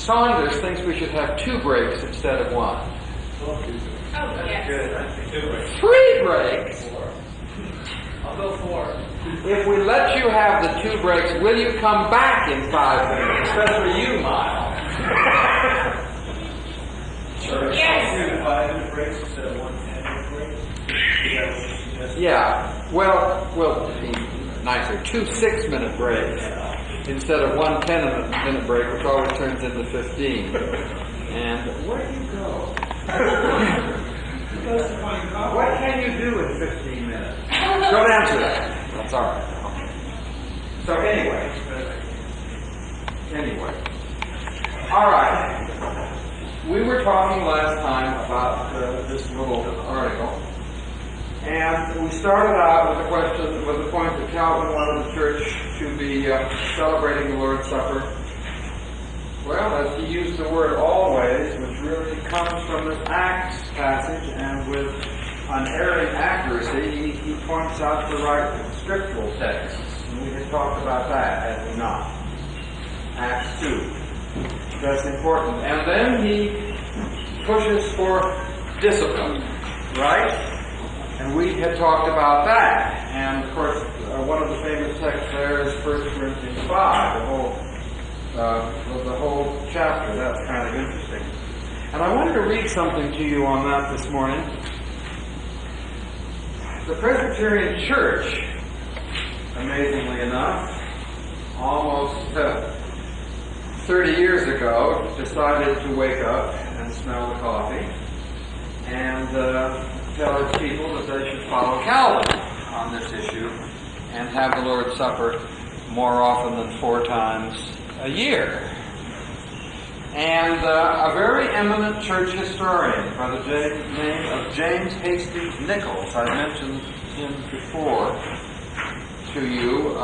Saunders thinks we should have 2 breaks instead of 1. Oh, yes. Good. I think 2 breaks. 3 breaks? 4. I'll go 4. If we let you have the 2 breaks, will you come back in 5 minutes? Especially you, Miles. Sure. Yes. 2 5-minute breaks instead of 1 10-minute break. Yeah. Well, be nicer. 2 6-minute breaks instead of 1 10-minute break, which always turns into 15. And where do you go? What can you do in 15 minutes? Don't answer that. That's all right. So anyway. All right. We were talking last time about this little article, and we started out with the point that Calvin wanted the church to be celebrating the Lord's Supper. Well, as he used the word always, which really comes from this Acts passage, and with unerring accuracy, he points out the right scriptural texts. And we had talked about that, had we not? Acts 2. That's important. And then he pushes for discipline, right? And we had talked about that. And, of course, one of the famous texts there is 1 Corinthians 5, the whole chapter. That's kind of interesting. And I wanted to read something to you on that this morning. The Presbyterian Church, amazingly enough, almost 30 years ago, decided to wake up and smell the coffee and tell its people that they should follow Calvin on this issue and have the Lord's Supper more often than 4 times a year. And a very eminent church historian by the name of James Hastings Nichols, I mentioned him before to you,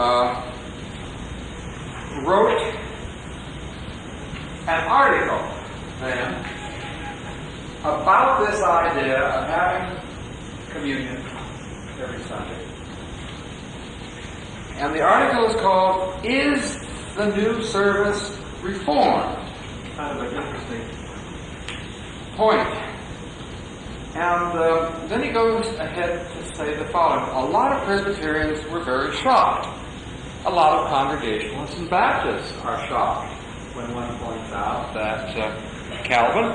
wrote an article then about this idea of having communion every Sunday. And the article is called, "Is the New Service Reformed?" Kind of an interesting point. And then he goes ahead to say the following. A lot of Presbyterians were very shocked. A lot of Congregationalists and Baptists are shocked when one points out that Calvin,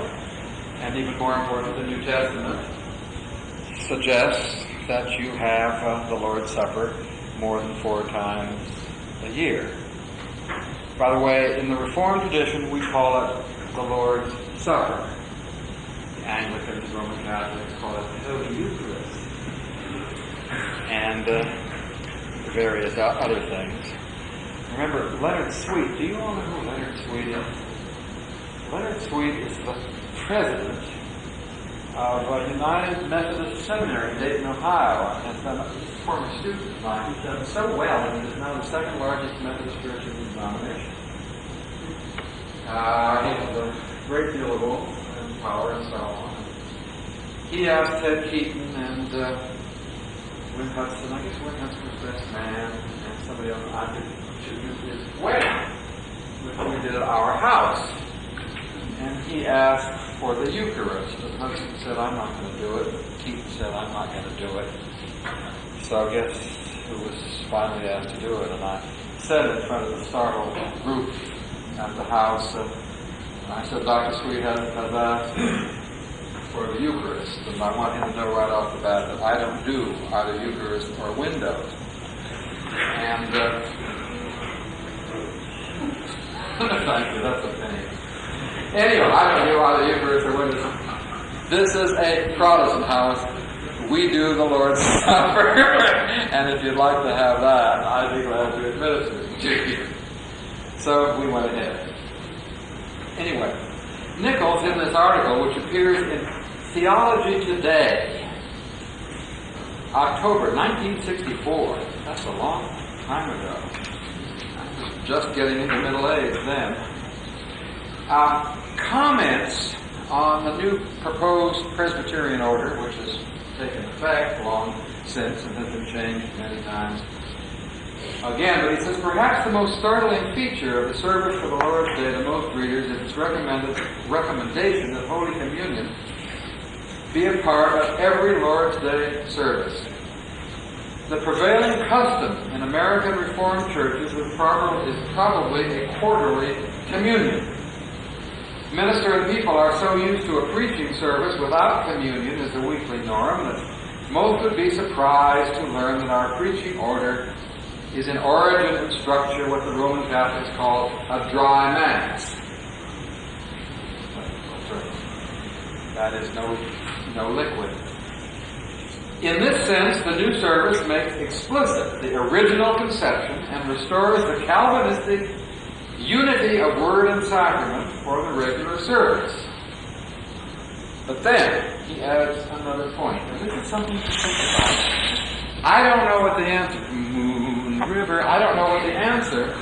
and even more important, the New Testament, suggests that you have the Lord's Supper more than 4 times a year. By the way, in the Reformed tradition, we call it the Lord's Supper. The Anglicans, Roman Catholics call it the Holy Eucharist. And various other things. Remember, Leonard Sweet. Do you all know who Leonard Sweet is? Leonard Sweet is the president of United Methodist Seminary in Dayton, Ohio. And he's a former student of mine. He's done so well, and he is now the 2nd largest Methodist church in the denomination. He has a great deal of oomph and power and so on. He asked Ted Keaton and Win Hudson, I guess Win Hudson was best man, and somebody else, I did his wedding, which we did at our house. And he asked for the Eucharist, and Hudson said, "I'm not going to do it." Keaton said, "I'm not going to do it." So I guess who was finally asked to do it, and I said in front of the startled group at the house, and I said, "Dr. Sweet has asked for the Eucharist, and I want him to know right off the bat that I don't do either Eucharist or windows." And thank you, that's a pain. Anyway, I don't do either Eucharist or windows. This is a Protestant house. We do the Lord's Supper, and if you'd like to have that, I'd be glad to administer it to you. So we went ahead. Anyway, Nichols, in this article, which appears in Theology Today, October 1964, that's a long time ago. I was just getting into middle age then. Comments on the new proposed Presbyterian order, which has taken effect long since and has been changed many times, Again, but he says, perhaps the most startling feature of the service for the Lord's Day to most readers is its recommendation that Holy Communion be a part of every Lord's Day service. The prevailing custom in American Reformed churches is probably a quarterly communion. Minister and people are so used to a preaching service without communion as the weekly norm that most would be surprised to learn that our preaching order is in origin and structure what the Roman Catholics call a dry mass. That is no liquid. In this sense, the new service makes explicit the original conception and restores the Calvinistic unity of word and sacrament for the regular service. But then, he adds another point. Now, this is something to think about. I don't know what the answer, Moon River, I don't know what the answer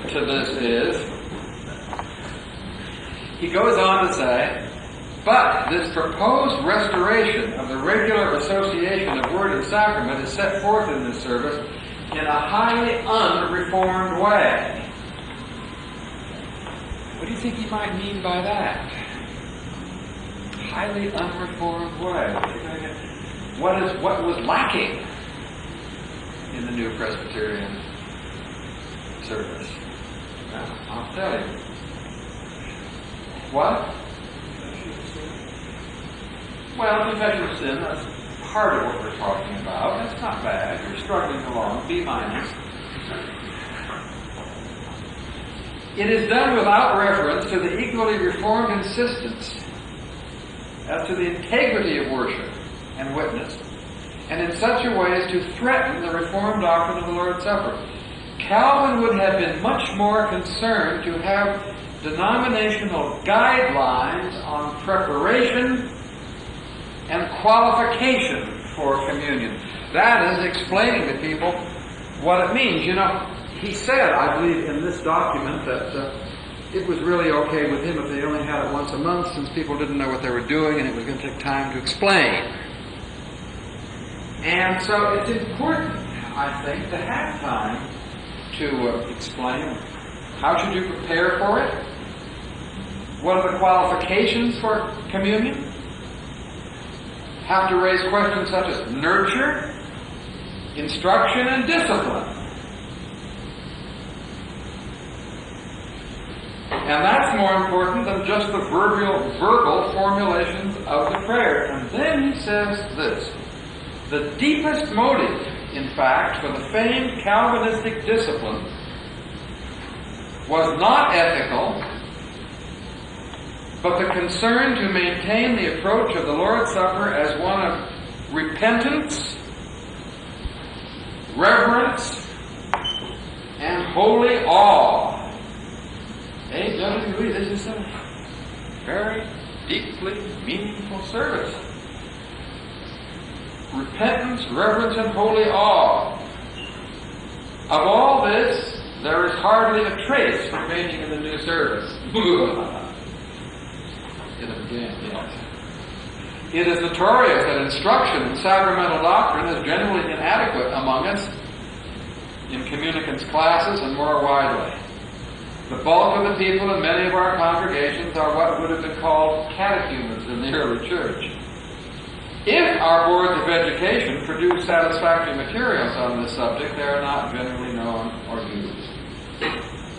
to this is. He goes on to say, but this proposed restoration of the regular association of word and sacrament is set forth in this service in a highly unreformed way. What do you think he might mean by that? Highly unreformed way. What was lacking in the new Presbyterian service? Now, I'll tell you. What? Well, confession of sin, that's part of what we're talking about. That's not bad. You're struggling along. B-. It is done without reference to the equally reformed insistence as to the integrity of worship and witness, and in such a way as to threaten the reformed doctrine of the Lord's Supper. Calvin would have been much more concerned to have denominational guidelines on preparation and qualification for communion. That is explaining to people what it means. You know, he said, I believe in this document, that it was really okay with him if they only had it once a month, since people didn't know what they were doing and it was going to take time to explain. And so it's important, I think, to have time to explain how should you prepare for it, what are the qualifications for communion. Have to raise questions such as nurture, instruction, and discipline. And that's more important than just the verbal formulations of the prayer. And then he says this, the deepest motive, in fact, for the famed Calvinistic discipline was not ethical, but the concern to maintain the approach of the Lord's Supper as one of repentance, reverence, and holy awe. A.W.E., this is a very deeply meaningful service. Repentance, reverence, and holy awe. Of all this, there is hardly a trace remaining in the new service. It is notorious that instruction in sacramental doctrine is generally inadequate among us in communicants' classes and more widely. The bulk of the people in many of our congregations are what would have been called catechumens in the early church. If our boards of education produce satisfactory materials on this subject, they are not generally known or used.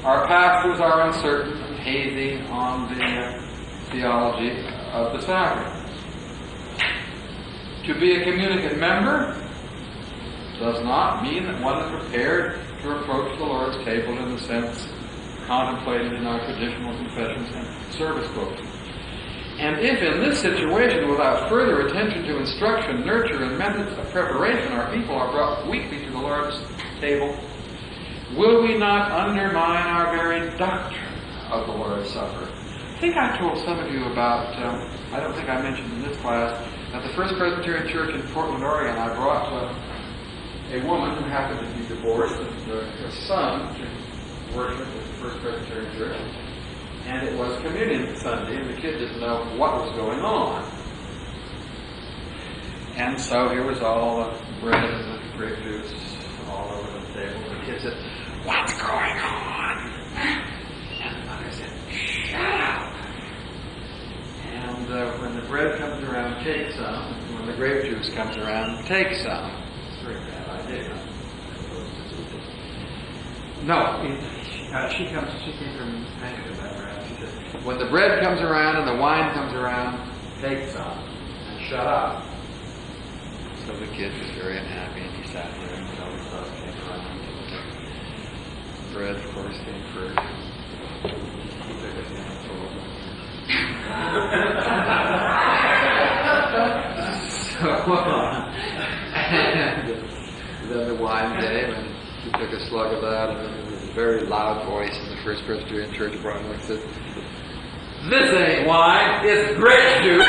Our pastors are uncertain and hazy on the theology of the sacrament. To be a communicant member does not mean that one is prepared to approach the Lord's table in the sense contemplated in our traditional confessions and service books. And if in this situation, without further attention to instruction, nurture, and methods of preparation, our people are brought weekly to the Lord's table, will we not undermine our very doctrine of the Lord's Supper? I think I told some of you about, I don't think I mentioned in this class, at the First Presbyterian Church in Portland, Oregon, I brought a woman who happened to be divorced and her son to worship at the First Presbyterian Church. And it was Communion Sunday, and the kid didn't know what was going on. And so here was all the bread and the grape juice all over the table. The kid said, "What's going on?" And the mother said, "Shut up." And when the bread comes around, take some. And when the grape juice comes around, take some. It's a very bad idea. No, she came from Canada background. She said, when the bread comes around and the wine comes around, take some and shut up. So the kid was very unhappy, and he sat there until the stuff came around. Bread, of course, came first. He took his handful. And then the wine came, and he took a slug of that, and it was a very loud voice in the First Presbyterian Church of Brunswick said, "This ain't wine, it's grape juice."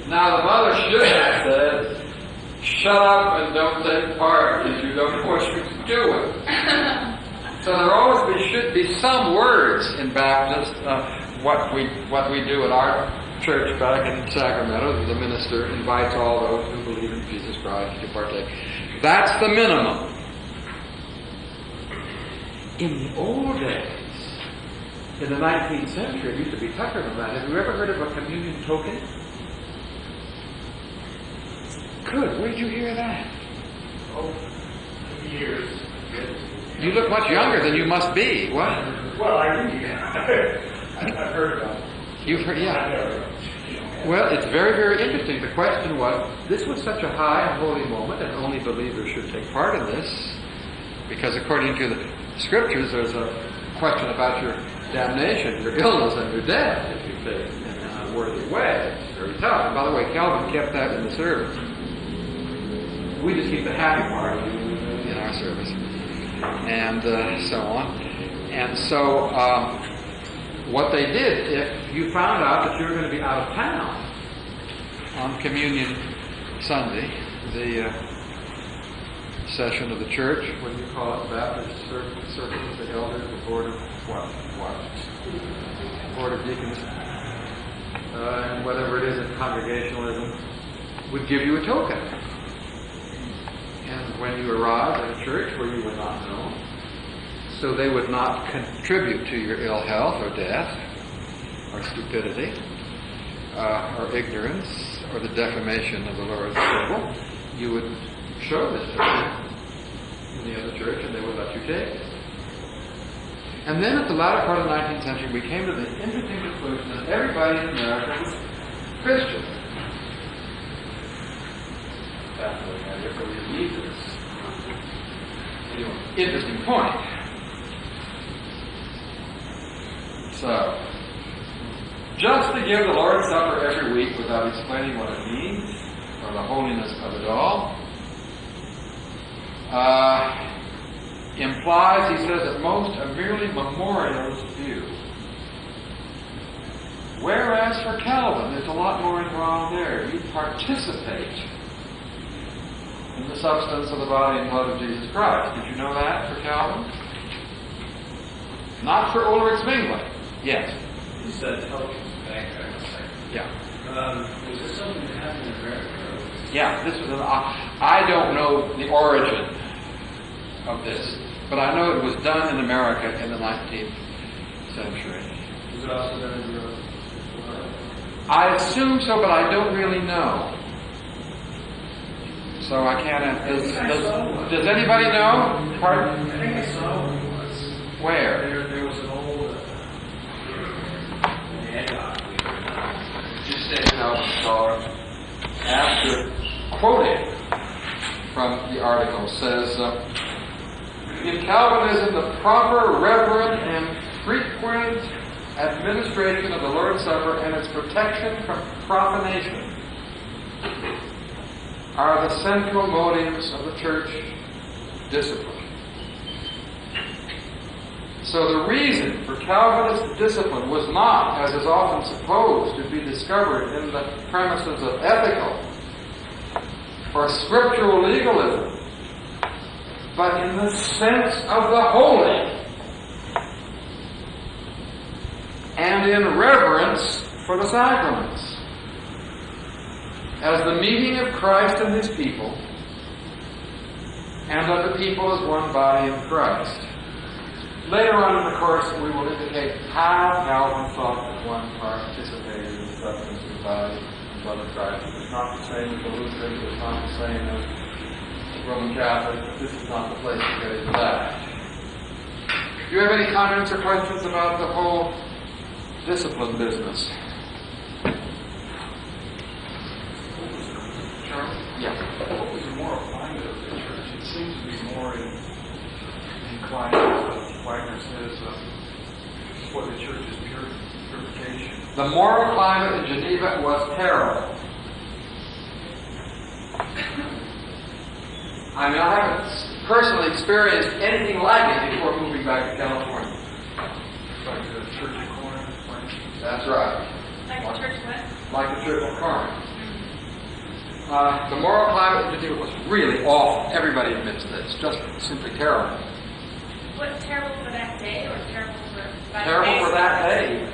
Now the mother should have said, "Shut up and don't take part if you don't know what you're doing." So there always should be some words in Baptist, what we do at our church back in Sacramento. The minister invites all those who believe in Jesus Christ to partake. That's the minimum. In the old days, in the 19th century, it used to be tougher than that. Have you ever heard of a communion token? Good. Where did you hear that? Oh, years. You look much younger than you must be. What? Well, I do. I've heard about it. You've heard, yeah. Well, it's very, very interesting. The question was, this was such a high and holy moment, and only believers should take part in this, because according to the Scriptures, there's a question about your damnation, your illness, and your death, if you take it in an unworthy way. It's very tough. And by the way, Calvin kept that in the service. We just keep the happy part in our service, and so on. And so, what they did, if you found out that you were going to be out of town on Communion Sunday, the session of the church, what do you call it, Baptist circles, the elders, the board of what? Board of deacons, and whatever it is in Congregationalism, would give you a token. And when you arrived at a church where you were not known, so they would not contribute to your ill health or death or stupidity or ignorance or the defamation of the Lord's table, you would show this token in the other church and they would let you take it. And then at the latter part of the 19th century, we came to the interesting conclusion that everybody in America was Christian. Fascinating idea, but we need this. Interesting point. So, just to give the Lord's Supper every week without explaining what it means or the holiness of it all implies, he says, at most a merely memorialist view. Whereas for Calvin, there's a lot more involved there. You participate in the substance of the body and blood of Jesus Christ. Did you know that for Calvin? Not for Ulrich Zwingli. Yes. You said tokens. Backtrack a second. Yeah. Was this something that happened in America? Yeah, this was I don't know the origin of this, but I know it was done in America in the 19th century. Was it also done in Europe? I assume so, but I don't really know. So I can't. Does anybody know? Pardon? I think I saw one once. Where? There was an old Just say after quoting from the article says, in Calvinism, the proper, reverent, and frequent administration of the Lord's Supper and its protection from profanation are the central motives of the church discipline. So the reason for Calvinist discipline was not, as is often supposed, to be discovered in the premises of ethical or scriptural legalism, but in the sense of the holy and in reverence for the sacraments. as the meeting of Christ and his people, and of the people as one body in Christ. Later on in the course, we will indicate how Calvin thought that one participated in the substance of the body and blood of Christ. It's not the same as the Lutherans, it's not the same as the Roman Catholics, but this is not the place to get into that. Do you have any comments or questions about the whole discipline business? Charles? Yeah. What was the moral climate of the church? It seems to be more inclined, as Wagner says, what the church is purification. The moral climate in Geneva was terrible. I mean, I haven't personally experienced anything like it before moving back to California. Like the church of Corinth, for instance. That's right. Like the church what? Like the Church of Corinth. The moral climate in Geneva was really awful. Everybody admits that. It's just simply terrible. What's terrible for that day, or terrible for Terrible for that day.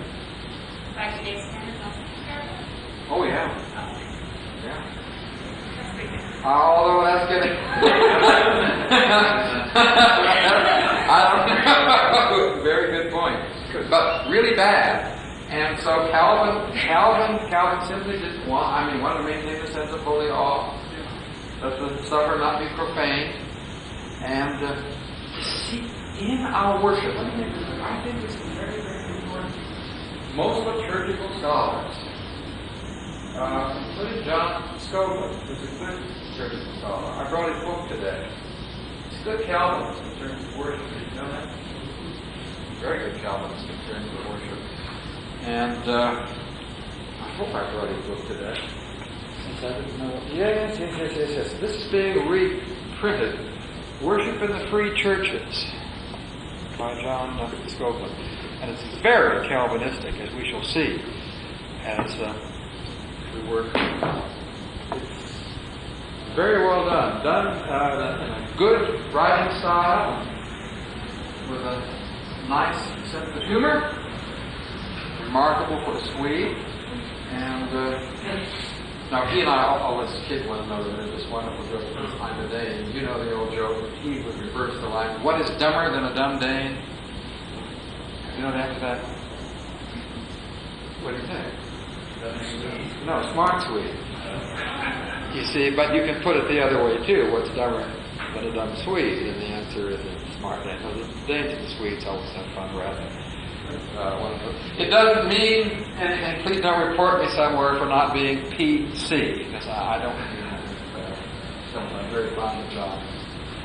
By today's standards, also terrible? Oh, yeah. Oh, Yeah. that's pretty good. Although that's getting... I don't know. Very good point. But really bad. And so Calvin simply didn't wanted to maintain a sense of holy awe, that the supper not be profane. And see, in our worship, I think this is very, very important. Most liturgical scholars, including John Scobie, who's a good liturgical scholar. I brought his book today. He's a good Calvinist in terms of worship. Did you know that? Very good Calvinist in terms of worship. And I hope I brought his book today. Since I didn't know. Yes. This is being reprinted. Worship in the Free Churches by John Scobie. And it's very Calvinistic, as we shall see, as we work. It's very well done. Done in a good writing style, with a nice sense of humor. Remarkable for a Swede. And now he and I always kid one another with this wonderful joke at this time of day. And you know the old joke, he would reverse the line, what is dumber than a dumb Dane? You know the answer to that? What do you think? No, smart Swede. You see, but you can put it the other way too. What's dumber than a dumb Swede? And the answer is a smart Dane. So the Danes and the Swedes always have fun rather. It doesn't mean anything. Please don't report me somewhere for not being PC, because I don't mean I'm very fond of John.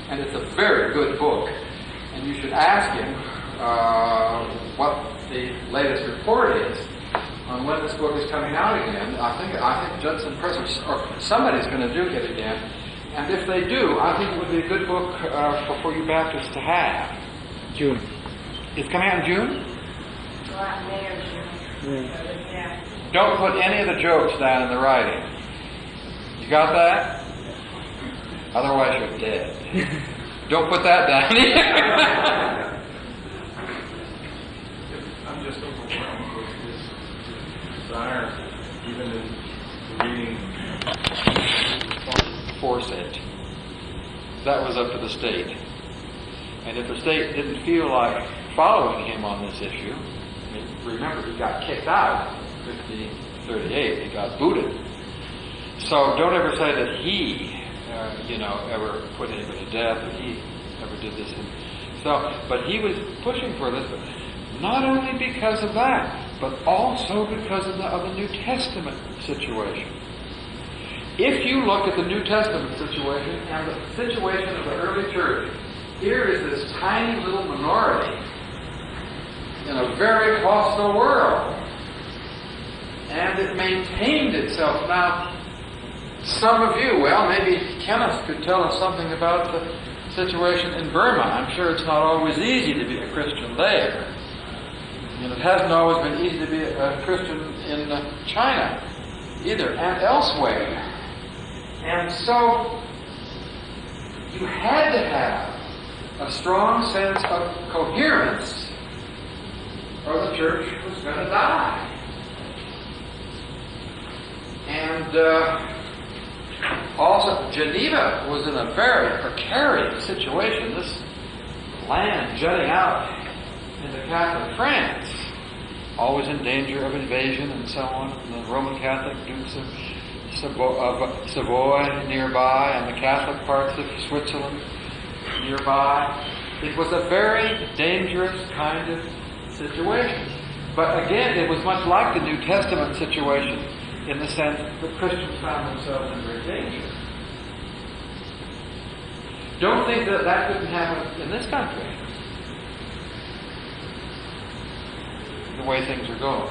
And it's a very good book. And you should ask him what the latest report is on when this book is coming out again. I think Judson Press or somebody's going to do it again. And if they do, I think it would be a good book for you Baptists to have. June. It's coming out in June? Yeah. Don't put any of the jokes down in the writing. You got that? Otherwise you're dead. Don't put that down either. I'm just overwhelmed with this desire, even in reading. Force it. That was up to the state. And if the state didn't feel like following him on this issue, remember he got kicked out in 1538. He got booted. So don't ever say that he, ever put anybody to death, or he ever did this. But he was pushing for this, but not only because of that, but also because of the New Testament situation. If you look at the New Testament situation and the situation of the early church, here is this tiny little minority in a very hostile world. And it maintained itself. Now, some of you, maybe Kenneth could tell us something about the situation in Burma. I'm sure it's not always easy to be a Christian there. And it hasn't always been easy to be a Christian in China either, and elsewhere. And so, you had to have a strong sense of coherence, or the church was going to die. And Also, Geneva was in a very precarious situation. This land jutting out into Catholic France, always in danger of invasion and so on. The Roman Catholic Dukes of Savoy nearby, and the Catholic parts of Switzerland nearby. It was a very dangerous kind of situation. But again, it was much like the New Testament situation in the sense that Christians found themselves in great danger. Don't think that that couldn't happen in this country, the way things are going.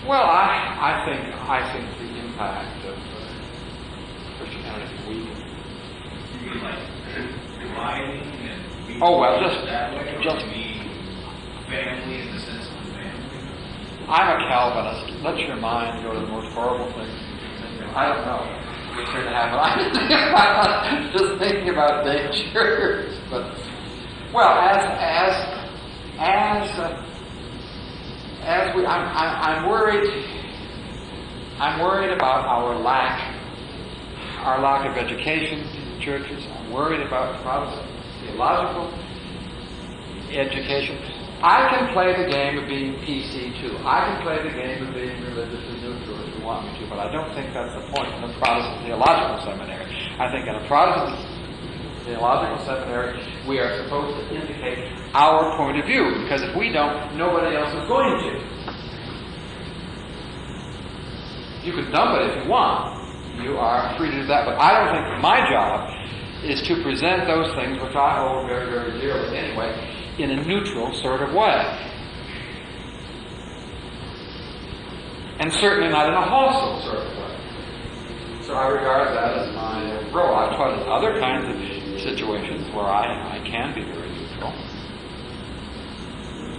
Well, I think the impact of Christianity is weakened. You mean like dividing and Oh, well, that way, or just you mean family in the sense of the family? I'm a Calvinist. Let your mind go to the most horrible things. I don't know what's going to happen. I'm just thinking about dangers. But well, as we, I'm worried. I'm worried about our lack of education in the churches. I'm worried about Protestant theological education. I can play the game of being PC too. I can play the game of being religiously neutral if you want me to, but I don't think that's the point in the Protestant theological seminary. I think in a Protestant theological seminary, we are supposed to indicate our point of view, because if we don't, nobody else is going to. You can dump it if you want. You are free to do that, but I don't think my job is to present those things, which I hold very, very dearly anyway, in a neutral sort of way. And certainly not in a hostile sort of way. So I regard that as my role. I've taught in other kinds of situations where I can be very neutral,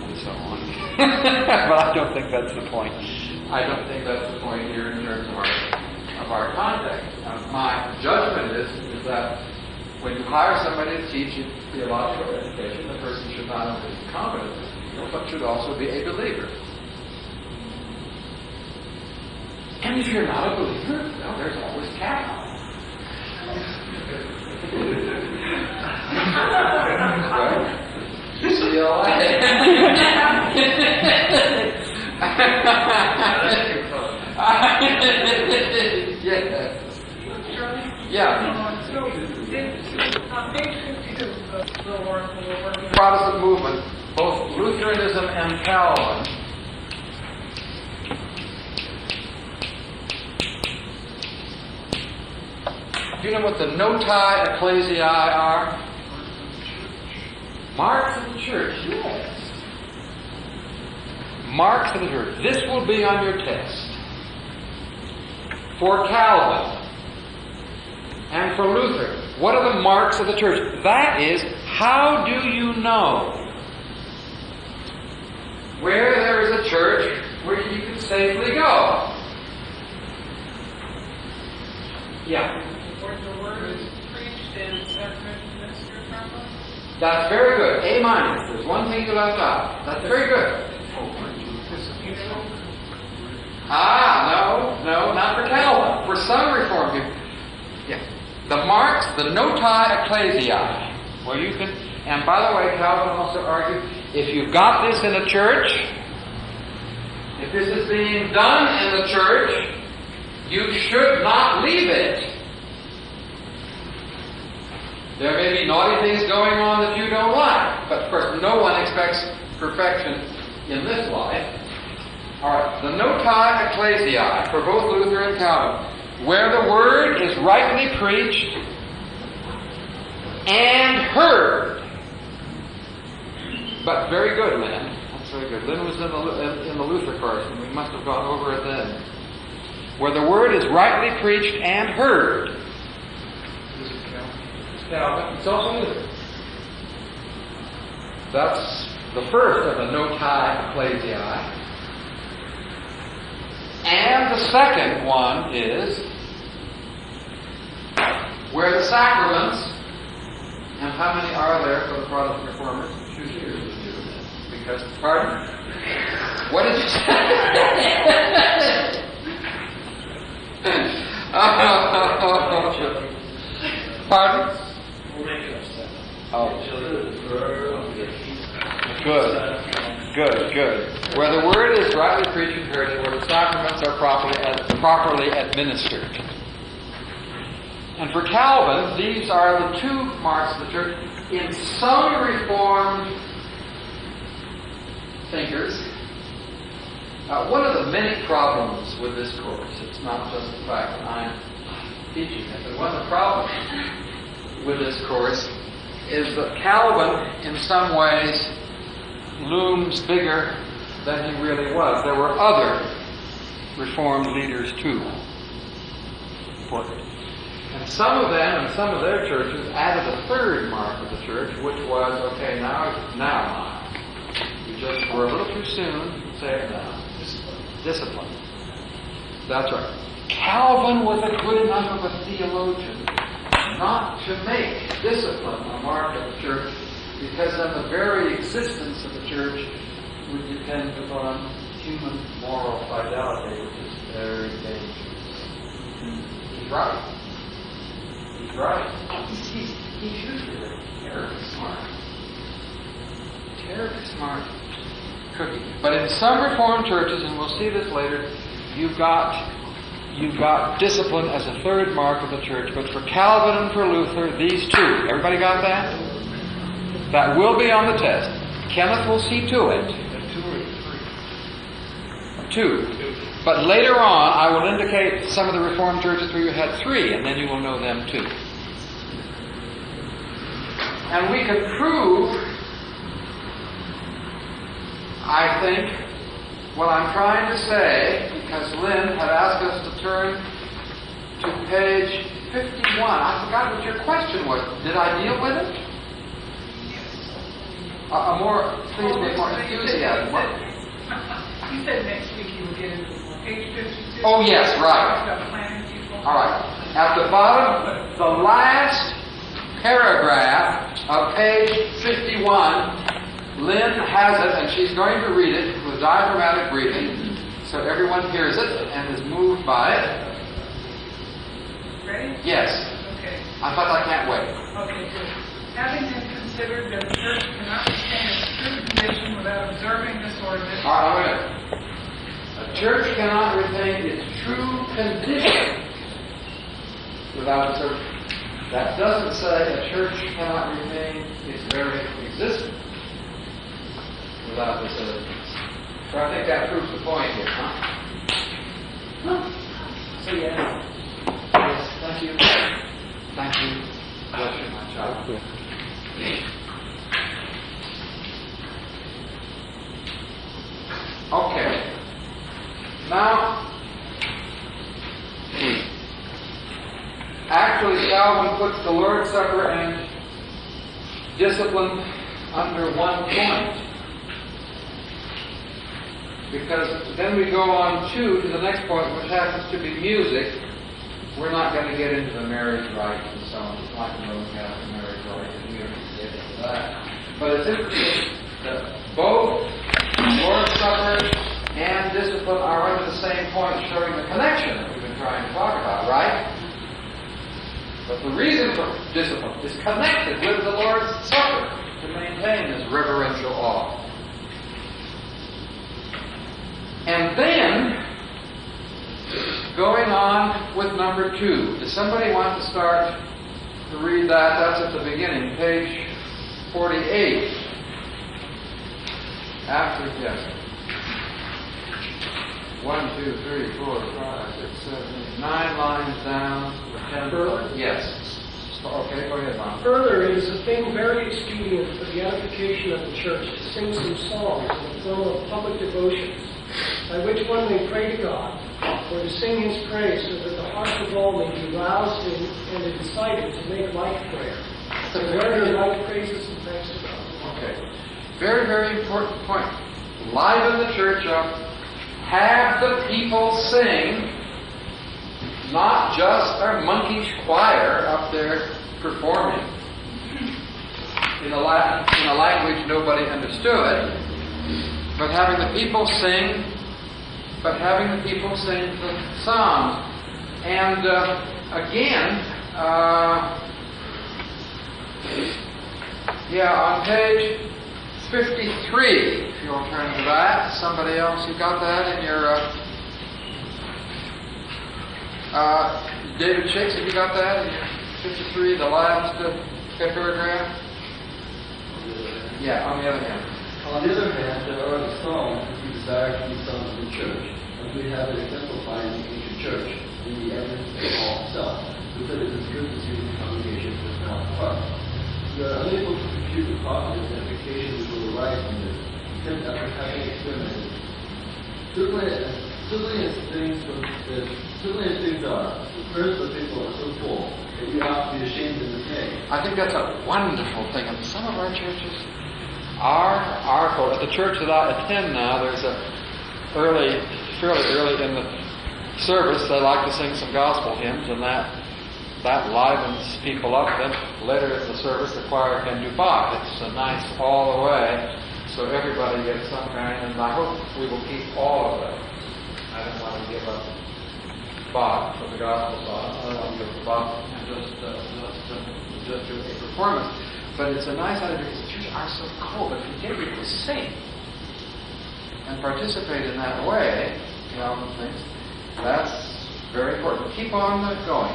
and so on. But I don't think that's the point. I don't think that's the point here in terms of our context. My judgment is that when you hire somebody to teach you theological education, the person should not only be competent, but should also be a believer. And if you're not a believer, well, there's always Cal. UCLA. Yes. Yeah. Protestant movement, both Lutheranism and Calvin, do you know what the noti ecclesiae are? Marks of the church, yes. Marks of the church. This will be on your test. For Calvin and for Luther, what are the marks of the church? That is, how do you know where there is a church where you can safely go? Yeah. Where the word is preached and sacrament ministered properly? That's very good. A minus. There's one thing you left out. That's very good. No, not for Calvin. For some Reformed people. Yes. The marks, the noti ecclesiae, where you can, and by the way, Calvin also argued, if you've got this in a church, if this is being done in the church, you should not leave it. There may be naughty things going on that you don't like, but of course no one expects perfection in this life. All right, the noti ecclesiae for both Luther and Calvin, where the word is rightly preached and heard. But very good, Lynn. That's very good. Lynn was in the Luther course, and we must have gone over it then. Where the word is rightly preached and heard. Calvin. It's also Luther. That's the first of the noti ecclesiae. And the second one is where the sacraments, and how many are there for the Protestant Reformers? 2 years. Because, pardon? What did you say? Pardon? Oh. Good. Where the word is rightly preached and heard, and where the sacraments are properly administered. And for Calvin, these are the two marks of the church. In some Reformed thinkers, one of the many problems with this course, it's not just the fact that I'm teaching it, but one of the problems with this course is that Calvin, in some ways, looms bigger than he really was. There were other Reformed leaders too. Important. And some of them, and some of their churches, added a third mark of the church, which was, okay, now. You just were a little too soon, say it now. Discipline. That's right. Calvin was a good enough of a theologian not to make discipline a mark of the church, because then the very existence of the church would depend upon human moral fidelity, which is very dangerous. He's right. He's usually terribly smart. Terribly smart cookie. But in some Reformed churches, and we'll see this later, you've got discipline as a third mark of the church. But for Calvin and for Luther, these two. Everybody got that? That will be on the test. Kenneth will see to it. Two. But later on, I will indicate some of the Reformed churches where you had three, and then you will know them too. And we can prove, I think, what I'm trying to say, because Lynn had asked us to turn to page 51. I forgot what your question was. Did I deal with it? Please make more enthusiasm. You said next week you would get into page 52. Oh, yes, right. All right. At the bottom, the last paragraph of page 51, Lynn has it, and she's going to read it with diaphragmatic breathing, so everyone hears it and is moved by it. Ready? Yes. Okay. In fact, I can't wait. Okay, good. Having been considered that the church cannot retain its true condition without observing this ordinance. All right, wait a minute. A church cannot retain its true condition without observing. That doesn't say a church cannot retain its very existence without this evidence. So I think that proves the point here, huh? So yeah. Yes, thank you. Thank you. Bless you, my child. Okay. Now, actually Calvin puts the Lord's Supper and discipline under one point. Because then we go on to the next point, which happens to be music. We're not going to get into the marriage rites and so on. It's not going to have the marriage rites, and we don't get into that. But it's interesting that both Lord's Supper and discipline are under the same point, showing the connection that we've been trying to talk about, right? But the reason for discipline is connected with the Lord's Supper, to maintain this reverential awe. And then, going on with number 2. Does somebody want to start to read that? That's at the beginning, page 48. After, yes. 1, 2, 3, 4, 5, 6, 7, 8, 9 lines down. 10. Yes. Okay, go ahead, Mom. Further, it is a thing very expedient for the edification of the church to sing some songs in the form of public devotions, by which one may pray to God, or to sing His praise, so that the hearts of all may be roused and incited to make like prayer, to render like praises and thanks to God. Okay. Very, very important point. Liven the church up. Have the people sing, not just our monkish choir up there performing in a language nobody understood, but having the people sing the psalms. And again, on page 53, if you'll turn to that. Somebody else, you got that in your David Shakes, have you got that in your 53, the last paragraph? Yeah, on the other hand. On the other hand, there are the songs which we desire to be sung in the church, as we have it exemplified in the ancient church, in the evidence of Paul himself, who said it is good to see the congregation was not apart. We are unable to compute the positive edification which will arise from this, except after having experimented. Certainly as things are, the prayers of the people are so full that we ought to be ashamed of the day. I think that's a wonderful thing. And some of our churches are full. At the church that I attend now, there's fairly early in the service, they like to sing some gospel hymns, and that livens people up. Then later in the service, the choir can do Bach. It's a nice all the way, so everybody gets some kind, and I hope we will keep all of them. I don't want to give up Bach for the gospel song. I don't want to give up Bach and just do a performance. But it's a nice idea because the churches are so cool. But if you get people to sing and participate in that way, things, that's very important. Keep on going.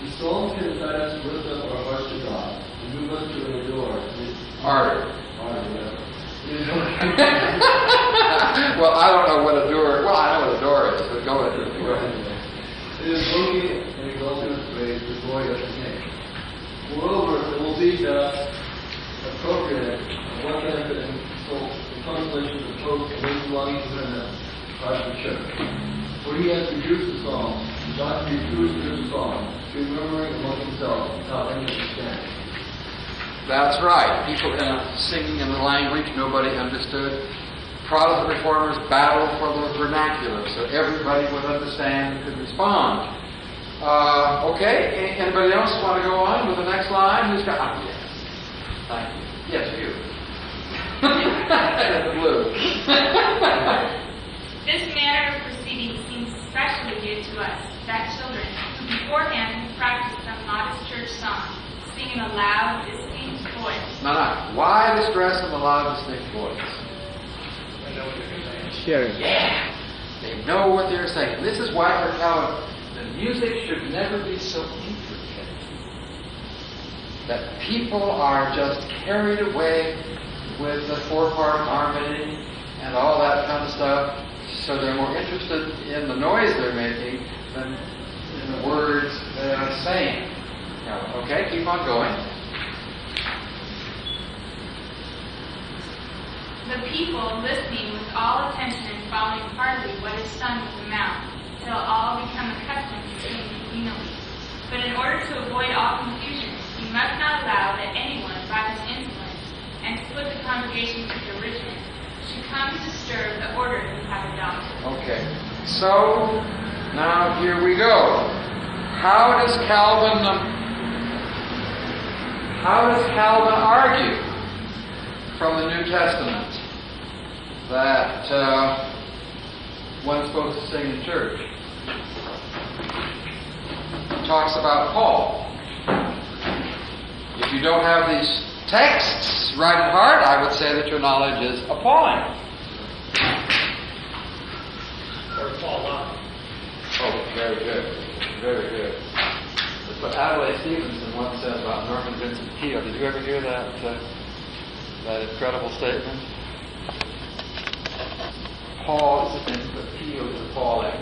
The songs can guide us to lift up our hearts to God and move us to adore. Ardor. Well, I don't know what adore. Well, I know what adore is, but go ahead. It is looking and exalting His praise, the glory of His name. Moreover, it will be thus appropriate and one benefit and consolation to post and those belonging to Him in the heart of the church. For He has reduced the psalms, not to be true to the psalm, to be murmuring among themselves without any understanding. That's right. People singing in the language nobody understood. Protestant reformers battled for the vernacular so everybody would understand and could respond. Okay, anybody else want to go on with the next line? Who's got? Oh, yes. Thank you. Yes, you. The blue. This manner of proceeding seems especially good to us, that children, who beforehand have practiced some modest church song, sing in a loud, distinct voice. No. Why the stress on the loud, distinct voice? Sharing. Yeah. They know what they're saying. This is why for Calvin, the music should never be so intricate that people are just carried away with the 4-part harmony and all that kind of stuff. So they're more interested in the noise they're making than in the words they're saying. Okay, keep on going. The people listening with all attention and following heartily what is sung with the mouth, till all become accustomed to singing communally. But in order to avoid all confusion, he must not allow that anyone, by his influence, and to put the congregation to derision, should come to disturb the order we have adopted. Okay, so now here we go. How does Calvin argue from the New Testament that one's supposed to sing in church? He talks about Paul. If you don't have these texts right at heart, I would say that your knowledge is appalling. Or fall off. Oh, very good. Very good. That's what Adelaide Stevenson once said about Norman Vincent Peale. Did you ever hear that incredible statement? Paul is in, but Peale is falling.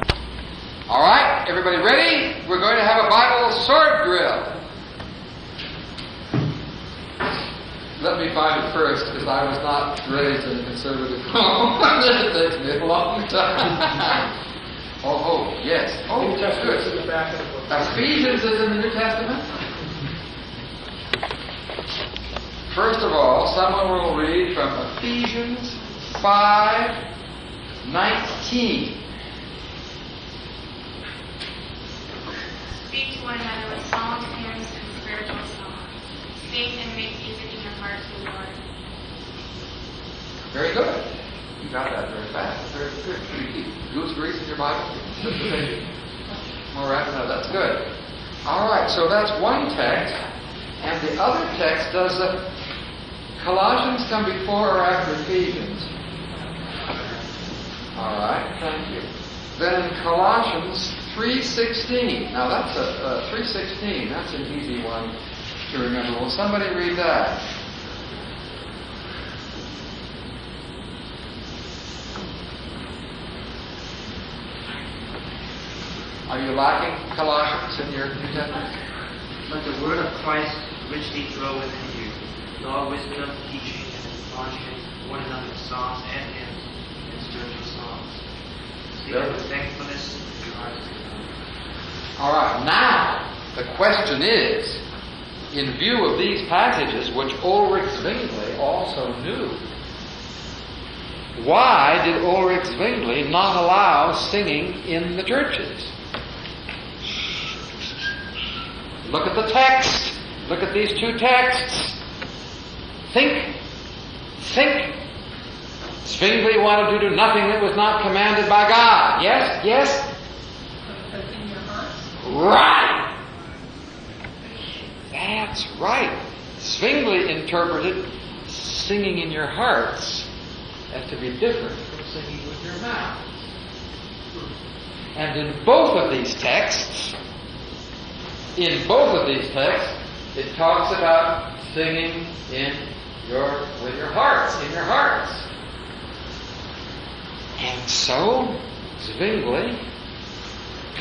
All right, everybody ready? We're going to have a Bible sword drill. Let me find it first, because I was not raised in a conservative home. It takes me a long time. Oh, yes. Oh, New Testament's good. in the back of the book. Ephesians is in the New Testament. First of all, someone will read from Ephesians 5:19. Speak to one another with psalms, hymns, and spiritual songs. Sing and make music in your heart to the Lord. Very good. You got that very fast. Very good. Should you keep goose grease in your Bible? More rapid? No, that's good. All right, so that's one text. And the other text, does Colossians come before or after Ephesians? All right, thank you. Then in Colossians 3:16. Now that's 3:16. That's an easy one to remember. Will somebody read that? Are you lacking Colossians in your New Testament? Let the word of Christ richly dwell within you, with all wisdom, teaching, and admonishing one another with psalms and hymns and spiritual songs. Sing with thankfulness in your hearts to God. All right, now the question is, in view of these passages, which Ulrich Zwingli also knew, why did Ulrich Zwingli not allow singing in the churches? Look at the text. Look at these two texts. Think. Zwingli wanted to do nothing that was not commanded by God. Yes? In your hearts. Right. That's right. Zwingli interpreted singing in your hearts as to be different from singing with your mouth. And in both of these texts, it talks about singing with your hearts, in your hearts. And so, Zwingli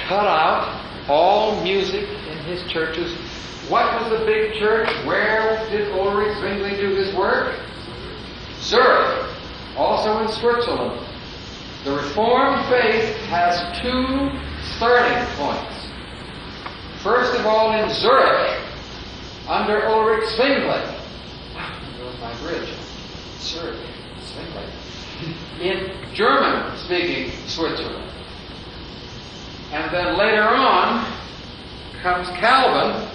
cut out all music in his churches. What was the big church? Where did Ulrich Zwingli do his work? Zurich, also in Switzerland. The Reformed faith has two starting points. First of all, in Zurich, under Ulrich Zwingli. Wow, there goes my bridge. Zurich, Zwingli. In German-speaking Switzerland. And then later on comes Calvin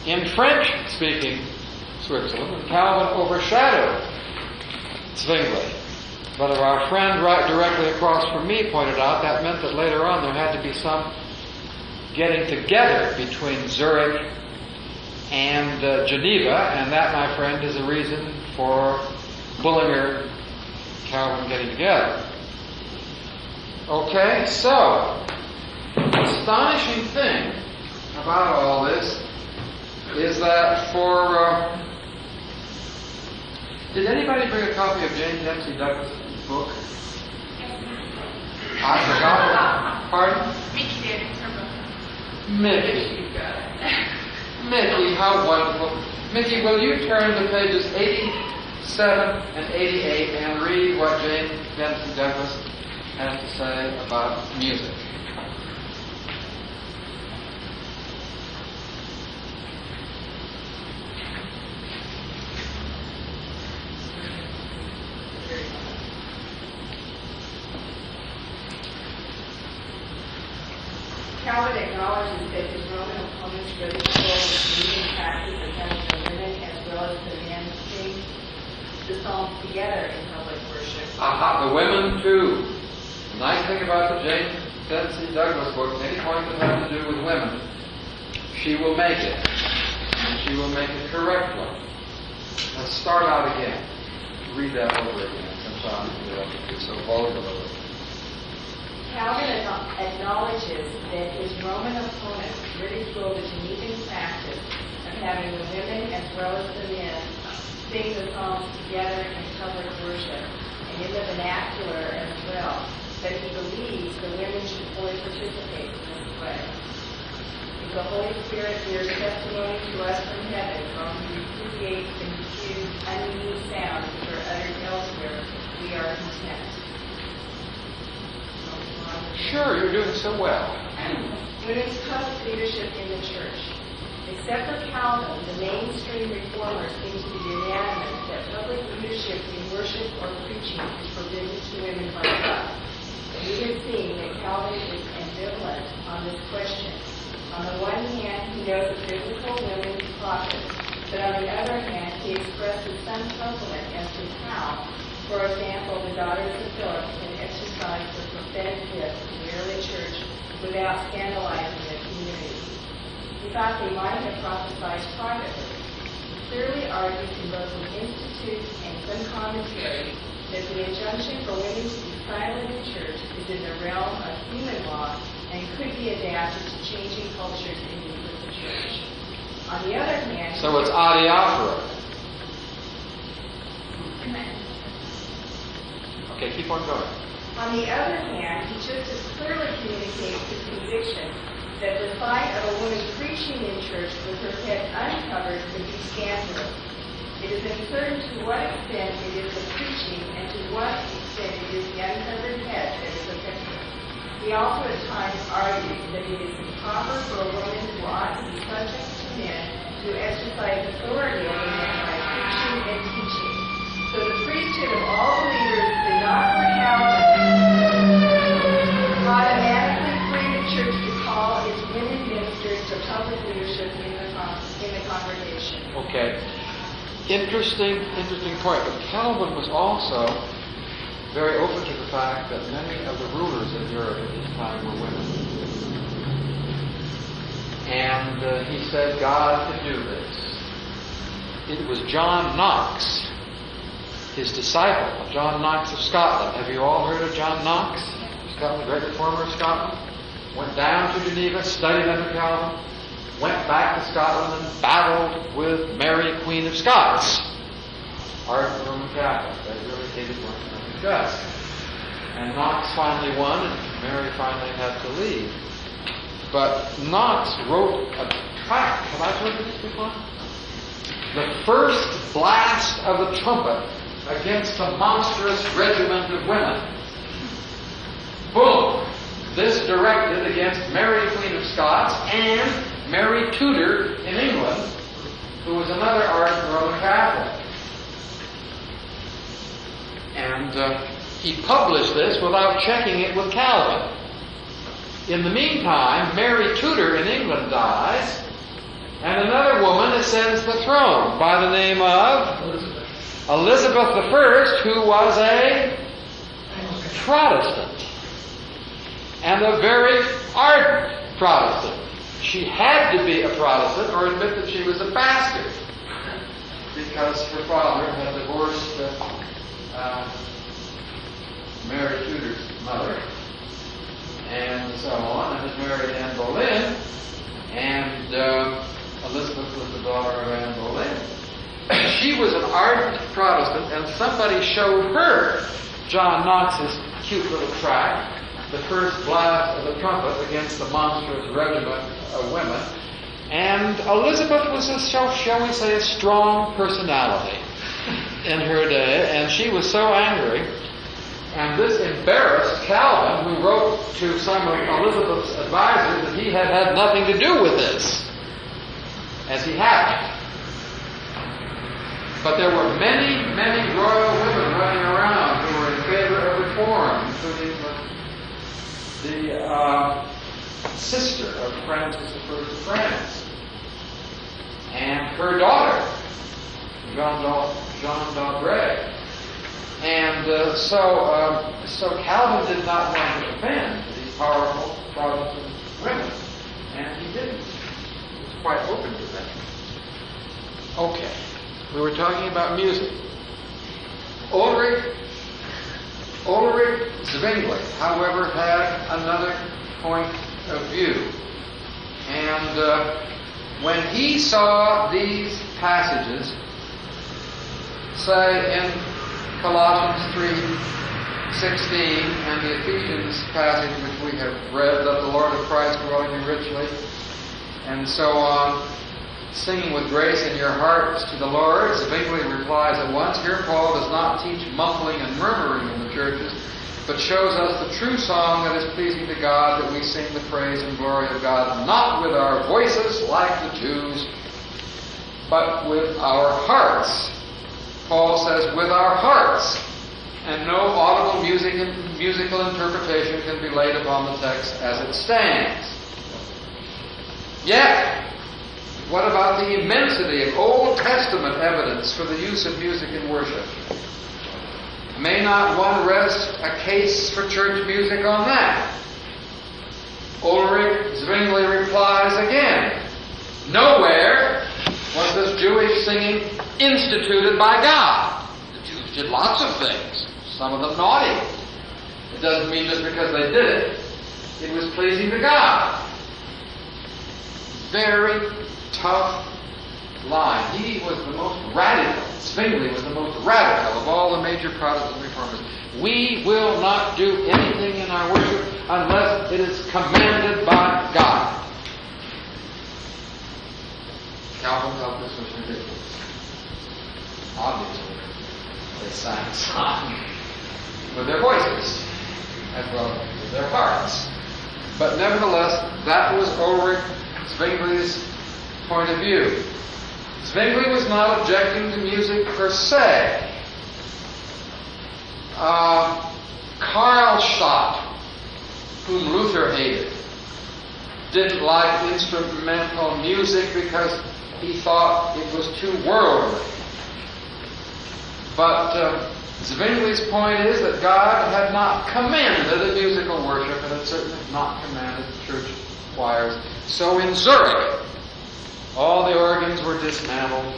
in French-speaking Switzerland. And Calvin overshadowed Zwingli. But as our friend right directly across from me pointed out, that meant that later on there had to be some getting together between Zurich and Geneva, and that, my friend, is a reason for Bullinger and Calvin getting together. Okay, so the astonishing thing about all this is that did anybody bring a copy of Jane Dempsey Douglas' book? I forgot. Pardon? Mickey did. Her book. Mickey, how wonderful. Mickey, will you turn to pages 87 and 88 and read what Jane Dempsey Douglas has to say about music? Calvin acknowledges that his Roman opponents ridicule the leading practice of having the women as well as the men sing the psalms together in public worship. Aha, the women too. The nice thing about the Jane Dempsey Douglas book, any point that has to do with women, she will make it. And she will make it correctly. Let's start out again. Read that over again, since I'm so vulnerable. Calvin acknowledges that his Roman opponents ridiculed the Genevan practice of having the women as well as the men sing the psalms together in public worship and in the vernacular as well, but he believes the women should fully participate in this way. If the Holy Spirit bears testimony to us from heaven from repudiates and refutes unmeaning sounds which are uttered elsewhere, we are content. Sure, you're doing so well. Women's public leadership in the church. Except for Calvin, the mainstream reformers seem to be unanimous that public leadership in worship or preaching is forbidden to women by God. We have seen that Calvin is ambivalent on this question. On the one hand, he knows that biblical women's prophets, but on the other hand, he expresses some compliment as to how, for example, the daughters of Philip can exercise the prophetic gift in the early church without scandalizing the community. He thought they might have prophesied privately. He clearly argued in both the Institute and some commentary that the injunction for women to be silent in church is in the realm of human law and could be adapted to changing cultures and needs of the church. On the other hand, So it's adiaphora. Okay, keep on going. On the other hand, he just as clearly communicates his conviction that the sight of a woman preaching in church with her head uncovered would be scandalous. It is uncertain to what extent it is the preaching and to what extent it is the uncovered head that is offensive. He also at times argued that it is improper for a woman who ought to be subject to men to exercise authority over men by preaching and teaching. So the priesthood of all believers did not for Calvin automatically free the church to call its women ministers to public leadership in the congregation. Okay. Interesting point. But Calvin was also very open to the fact that many of the rulers in Europe at this time were women. And he said God could do this. It was John Knox, his disciple, John Knox of Scotland. Have you all heard of John Knox? Scotland, the great reformer of Scotland. Went down to Geneva, studied under Calvin, went back to Scotland and battled with Mary, Queen of Scots, ardent Roman Catholic. They really hated Roman Catholics. And Knox finally won, and Mary finally had to leave. But Knox wrote a tract. Have I told you this before? The first blast of the trumpet against the monstrous regiment of women. Boom! This directed against Mary, Queen of Scots, and Mary Tudor in England, who was another ardent Roman Catholic. And he published this without checking it with Calvin. In the meantime, Mary Tudor in England dies, and another woman ascends the throne by the name of Elizabeth I, who was a Protestant, and a very ardent Protestant. She had to be a Protestant or admit that she was a bastard, because her father had divorced Mary Tudor's mother, and so on, and had married Anne Boleyn, and Elizabeth was the daughter of Anne Boleyn. She was an ardent Protestant, and somebody showed her John Knox's cute little tract, the first blast of the trumpet against the monstrous regiment of women. And Elizabeth was, shall we say, a strong personality in her day, and she was so angry. And this embarrassed Calvin, who wrote to some of Elizabeth's advisors that he had had nothing to do with this, as he hadn't. But there were many, many royal women running around who were in favor of reform, including the sister of Francis I of France, and her daughter, Jean d'Albret. And so Calvin did not want to offend these powerful Protestant women, and he didn't. He was quite open to that. Okay, we were talking about music. Ulrich Zwingli, however, had another point of view. And when he saw these passages, say in Colossians 3:16 and the Ephesians passage which we have read, that the Lord of Christ dwell in you richly, and so on, singing with grace in your hearts to the Lord, Zwingli replies at once, here Paul does not teach mumbling and murmuring in the churches, but shows us the true song that is pleasing to God, that we sing the praise and glory of God, not with our voices like the Jews, but with our hearts. Paul says, with our hearts, and no audible musical interpretation can be laid upon the text as it stands. Yet, What about the immensity of Old Testament evidence for the use of music in worship? May not one rest a case for church music on that? Ulrich Zwingli replies again, nowhere was this Jewish singing instituted by God. The Jews did lots of things, some of them naughty. It doesn't mean just because they did it, it was pleasing to God. Very tough line. He was the most radical. Zwingli was the most radical of all the major Protestant reformers. We will not do anything in our worship unless it is commanded by God. Calvin thought this was ridiculous. Obviously, they sang a song with their voices as well as with their hearts. But nevertheless, that was Ulrich Zwingli's point of view. Zwingli was not objecting to music per se. Karlstadt, whom Luther hated, didn't like instrumental music because he thought it was too worldly. But Zwingli's point is that God had not commanded a musical worship, and had certainly not commanded church choirs. So in Zurich, all the organs were dismantled,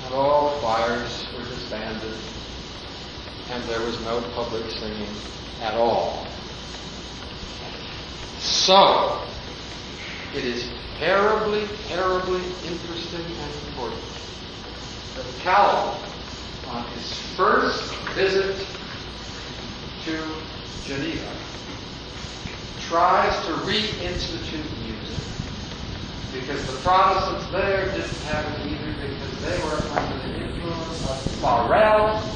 and all the choirs were disbanded, and there was no public singing at all. So, it is terribly, terribly interesting and important that Calvin, on his first visit to Geneva, tries to reinstitute music, because the Protestants there didn't have it either, because they were under the influence of Farel